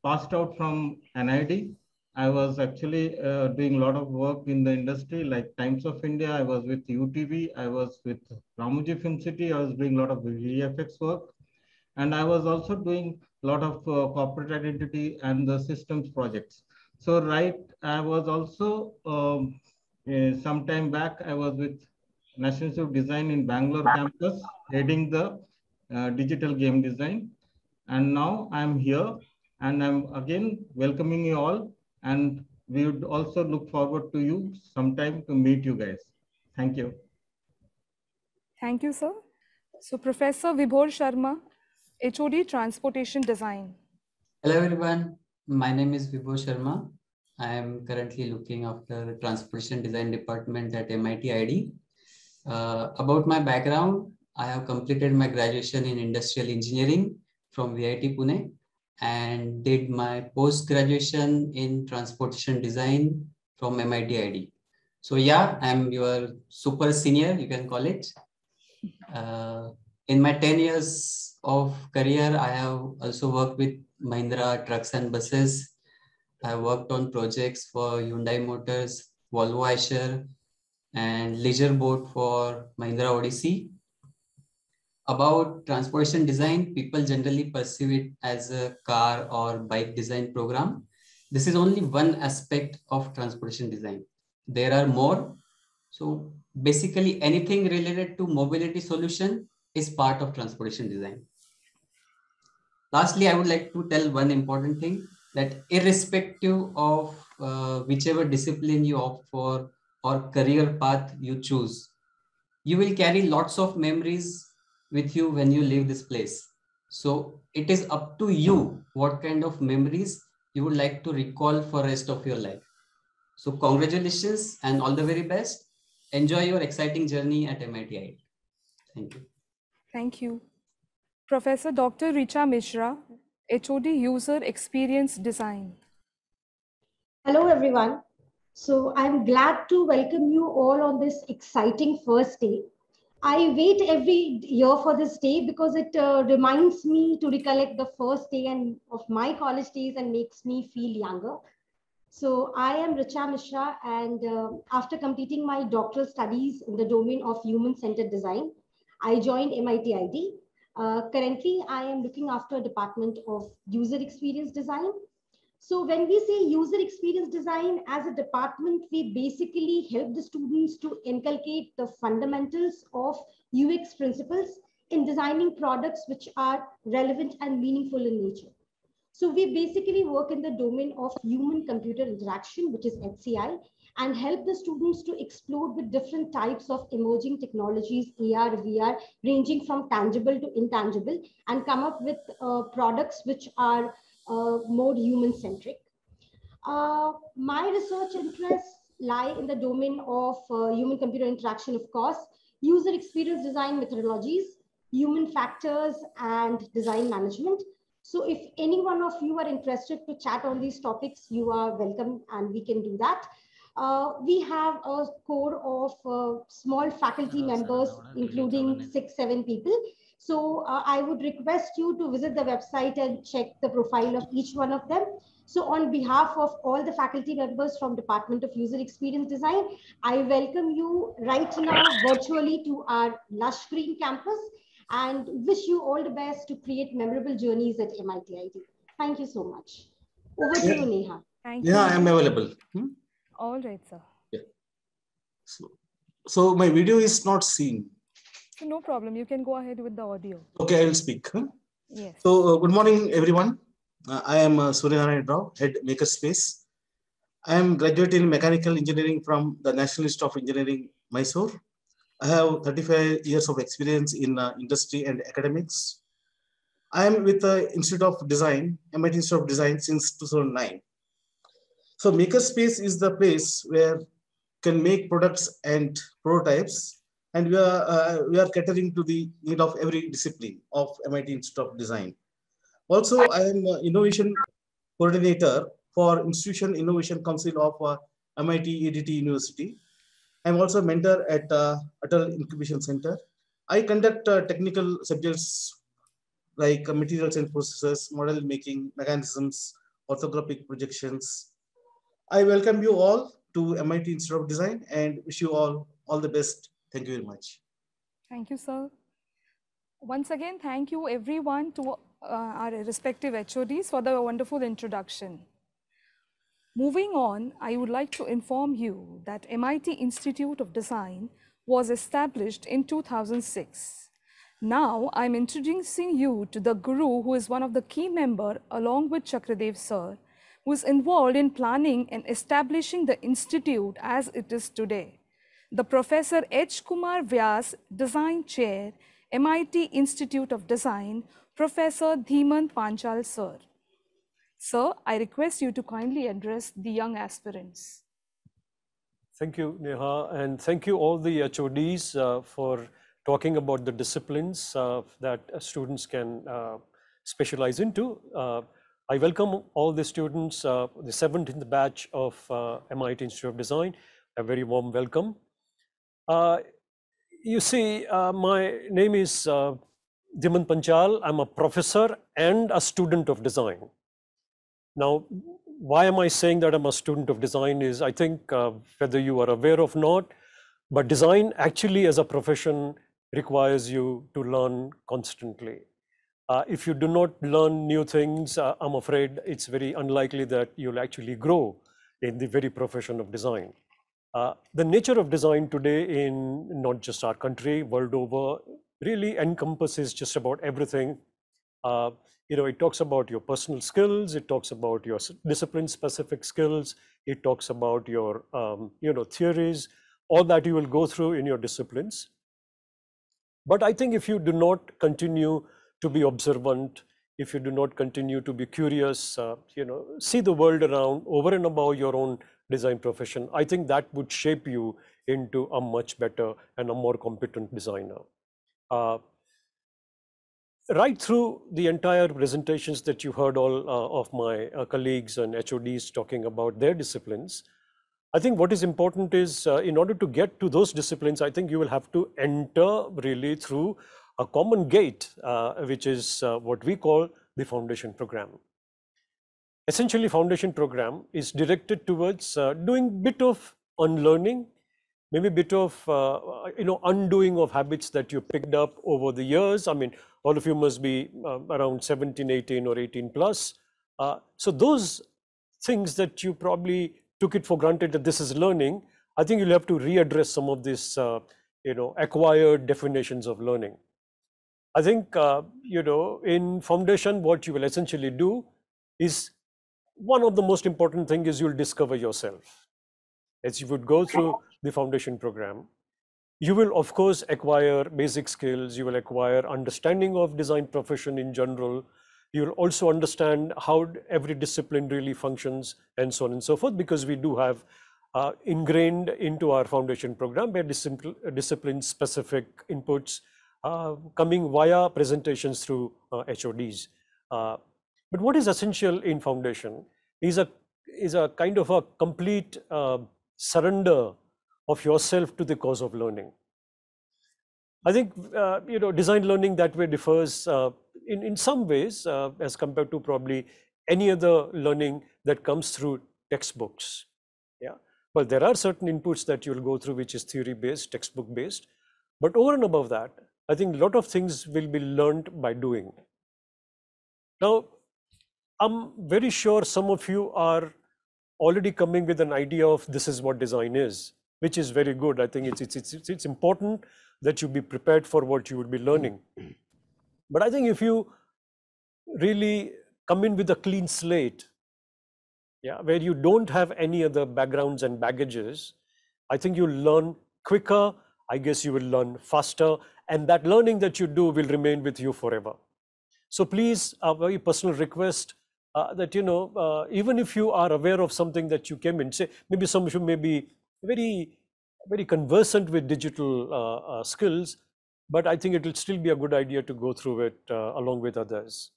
passed out from NID. I was actually doing a lot of work in the industry like Times of India. I was with UTV. I was with Ramoji Film City. I was doing a lot of VFX work. And I was also doing a lot of corporate identity and the systems projects. So I was also some time back, I was with National Institute of Design in Bangalore campus, heading the digital game design. And now I'm here and I'm again welcoming you all. And we would also look forward to you sometime to meet you guys. Thank you. Thank you, sir. So Professor Vibhor Sharma, HOD Transportation Design. Hello, everyone. My name is Vibhor Sharma. I am currently looking after the Transportation Design Department at MIT ID. About my background, I have completed my graduation in Industrial Engineering from VIT Pune and did my post-graduation in Transportation Design from MIT ID. So yeah, I'm your super senior, you can call it. In my 10 years of career, I have also worked with Mahindra Trucks and Buses. I worked on projects for Hyundai Motors, Volvo Eicher, and leisure boat for Mahindra Odyssey. About transportation design, people generally perceive it as a car or bike design program. This is only one aspect of transportation design. There are more. So basically anything related to mobility solution is part of transportation design. Lastly, I would like to tell one important thing, that irrespective of whichever discipline you opt for or career path you choose, you will carry lots of memories with you when you leave this place. So it is up to you what kind of memories you would like to recall for the rest of your life. So congratulations and all the very best. Enjoy your exciting journey at MIT. Thank you. Thank you. Professor Dr. Richa Mishra, HOD User Experience Design. Hello, everyone. So I'm glad to welcome you all on this exciting first day. I wait every year for this day because it reminds me to recollect the first day of my college days and makes me feel younger. So I am Richa Mishra, and after completing my doctoral studies in the domain of human-centered design, I joined MIT ID. Currently, I am looking after a department of user experience design. So when we say user experience design as a department, we basically help the students to inculcate the fundamentals of UX principles in designing products which are relevant and meaningful in nature. So we basically work in the domain of human-computer interaction, which is HCI, and help the students to explore with different types of emerging technologies, AR, VR, ranging from tangible to intangible, and come up with products which are more human-centric. My research interests lie in the domain of human-computer interaction, of course, user experience design methodologies, human factors, and design management. So if any one of you are interested to chat on these topics, you are welcome and we can do that. We have a core of small faculty members, including 6-7 people. So I would request you to visit the website and check the profile of each one of them. So on behalf of all the faculty members from Department of User Experience Design, I welcome you right now virtually to our lush green campus and wish you all the best to create memorable journeys at MIT ID. Thank you so much. Over to you, Neha. Thank you. Yeah, I am available. All right, sir. Yeah. So my video is not seen. So no problem. You can go ahead with the audio. Okay, I will speak. Yes. So good morning, everyone. I am Suryanarayan Rao, Head Makerspace. I am graduate in Mechanical Engineering from the National Institute of Engineering, Mysore. I have 35 years of experience in industry and academics. I am with the Institute of Design, MIT Institute of Design since 2009. So Makerspace is the place where you can make products and prototypes, and we are catering to the need of every discipline of MIT Institute of Design. Also, I am innovation coordinator for Institution Innovation Council of MIT EDT University. I'm also a mentor at Atal Incubation Center. I conduct technical subjects like materials and processes, model making, mechanisms, orthographic projections. I welcome you all to MIT Institute of Design and wish you all the best. Thank you very much. Thank you, sir. Once again, thank you everyone to our respective HODs for the wonderful introduction. Moving on, I would like to inform you that MIT Institute of Design was established in 2006. Now, I'm introducing you to the guru who is one of the key members along with Chakradev sir, who is involved in planning and establishing the institute as it is today. The Professor H. Kumar Vyas, Design Chair, MIT Institute of Design, Professor Dhimant Panchal sir. Sir, I request you to kindly address the young aspirants. Thank you, Neha, and thank you all the HODs for talking about the disciplines that students can specialize into. I welcome all the students, the 17th batch of MIT Institute of Design, a very warm welcome. You see, my name is Dhimant Panchal. I'm a professor and a student of design. Now, why am I saying that I'm a student of design is, I think whether you are aware or not, but design actually as a profession requires you to learn constantly. If you do not learn new things, I'm afraid it's very unlikely that you'll actually grow in the very profession of design. The nature of design today in not just our country, world over, really encompasses just about everything. It talks about your personal skills, it talks about your discipline-specific skills, it talks about your theories, all that you will go through in your disciplines. But I think if you do not continue to be observant, if you do not continue to be curious, see the world around over and above your own design profession, I think that would shape you into a much better and a more competent designer. right through the entire presentations that you heard all of my colleagues and HODs talking about their disciplines, I think what is important is in order to get to those disciplines, I think you will have to enter really through a common gate, which is what we call the foundation program. Essentially, foundation program is directed towards doing bit of unlearning, maybe a bit of undoing of habits that you picked up over the years. I mean, all of you must be around 17, 18 or 18 plus. So those things that you probably took it for granted that this is learning, I think you'll have to readdress some of these acquired definitions of learning. I think in foundation, what you will essentially do is one of the most important thing is you'll discover yourself. As you would go through the foundation program, you will of course acquire basic skills, you will acquire understanding of design profession in general, you will also understand how every discipline really functions and so on and so forth, because we do have ingrained into our foundation program where discipline specific inputs coming via presentations through HODs. But what is essential in foundation is a kind of a complete surrender of yourself to the cause of learning. I think design learning that way differs in some ways as compared to probably any other learning that comes through textbooks. Yeah, well, there are certain inputs that you'll go through which is theory based, textbook based, but over and above that, I think a lot of things will be learned by doing. Now, I'm very sure some of you are already coming with an idea of this is what design is, which is very good. I think it's important that you be prepared for what you would be learning. But I think if you really come in with a clean slate, yeah, where you don't have any other backgrounds and baggages, I think you'll learn quicker. I guess you will learn faster, and that learning that you do will remain with you forever. So please, a very personal request that, even if you are aware of something that you came in, say, maybe some of you may be very conversant with digital skills, but I think it will still be a good idea to go through it along with others.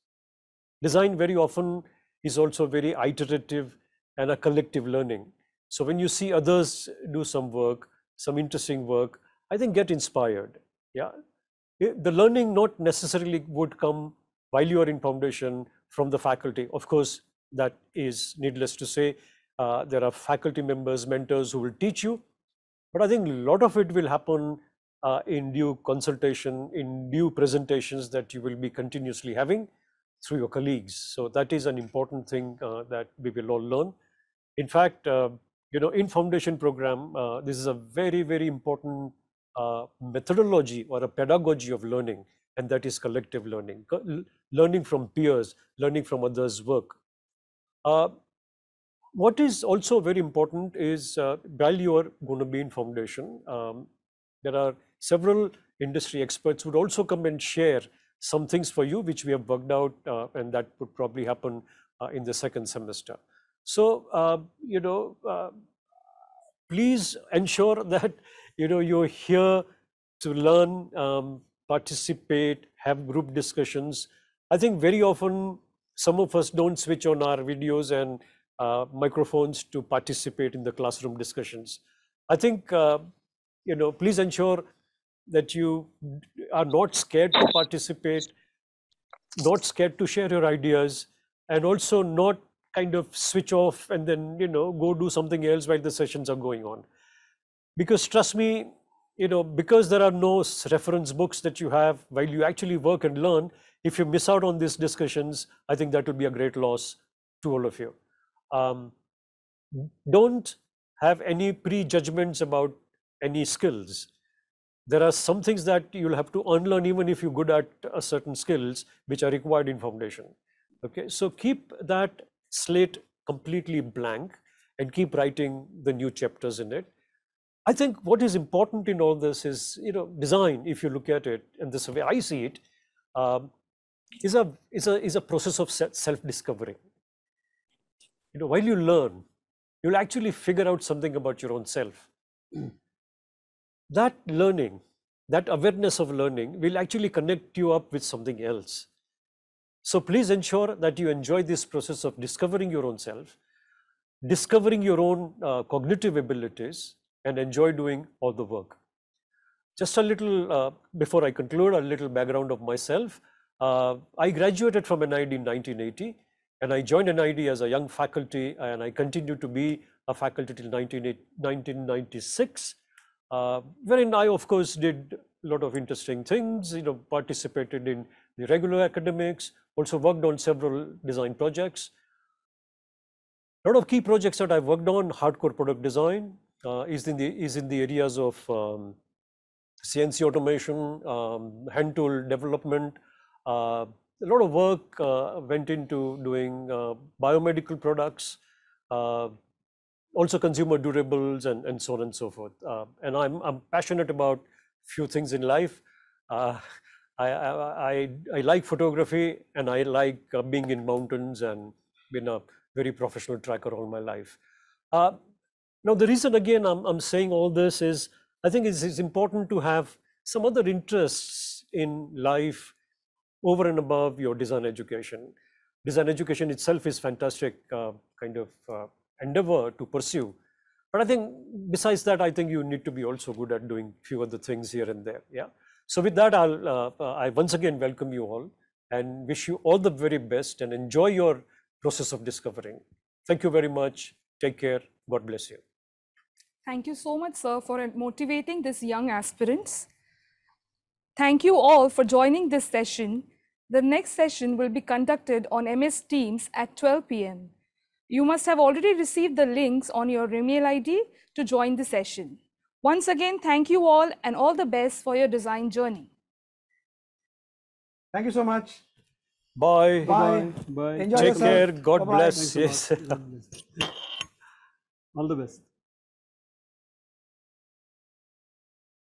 Design very often is also very iterative and a collective learning. So when you see others do some work, some interesting work, I think get inspired. Yeah, the learning not necessarily would come while you are in foundation from the faculty. Of course, that is needless to say. There are faculty members, mentors who will teach you, but I think a lot of it will happen in due consultation, in due presentations that you will be continuously having through your colleagues. So that is an important thing that we will all learn. In fact, in foundation program, this is a very, very important methodology or a pedagogy of learning, and that is collective learning, learning from peers, learning from others' work. What is also very important is while you are going to be in foundation, there are several industry experts who would also come and share some things for you, which we have worked out, and that would probably happen in the second semester. So, please ensure that, you're here to learn, participate, have group discussions. I think very often some of us don't switch on our videos and microphones to participate in the classroom discussions. I think, please ensure that you are not scared to participate, not scared to share your ideas, and also not kind of switch off and then, go do something else while the sessions are going on. Because trust me, because there are no reference books that you have while you actually work and learn, if you miss out on these discussions, I think that will be a great loss to all of you. Don't have any prejudgments about any skills. There are some things that you'll have to unlearn even if you're good at certain skills which are required in foundation. Okay, so keep that slate completely blank and keep writing the new chapters in it. I think what is important in all this is, design, if you look at it, and this is the way I see it, is a process of self-discovery. While you learn, you'll actually figure out something about your own self. That learning that awareness of learning will actually connect you up with something else. So please ensure that you enjoy this process of discovering your own self, discovering your own cognitive abilities, and enjoy doing all the work. Just a little, before I conclude, a little background of myself. I graduated from NID in 1980, and I joined NID as a young faculty, and I continued to be a faculty till 1996, wherein I, of course, did a lot of interesting things, participated in the regular academics, also worked on several design projects. A lot of key projects that I've worked on, hardcore product design, is in the areas of CNC automation, hand tool development. A lot of work went into doing biomedical products, also consumer durables, and so on and so forth. And I'm passionate about few things in life. I like photography, and I like being in mountains, and been a very professional tracker all my life. Now, the reason again I'm saying all this is I think it's important to have some other interests in life over and above your design education. Design education itself is fantastic kind of endeavor to pursue. But I think besides that, I think you need to be also good at doing few other things here and there. Yeah. So with that, I once again welcome you all and wish you all the very best and enjoy your process of discovering. Thank you very much. Take care. God bless you. Thank you so much, sir, for motivating these young aspirants. Thank you all for joining this session. The next session will be conducted on MS Teams at 12 p.m. You must have already received the links on your email ID to join the session. Once again, thank you all and all the best for your design journey. Thank you so much. Bye. Bye. Bye. Enjoy Take yourself. care. God Bye-bye. bless. Yes. All the best.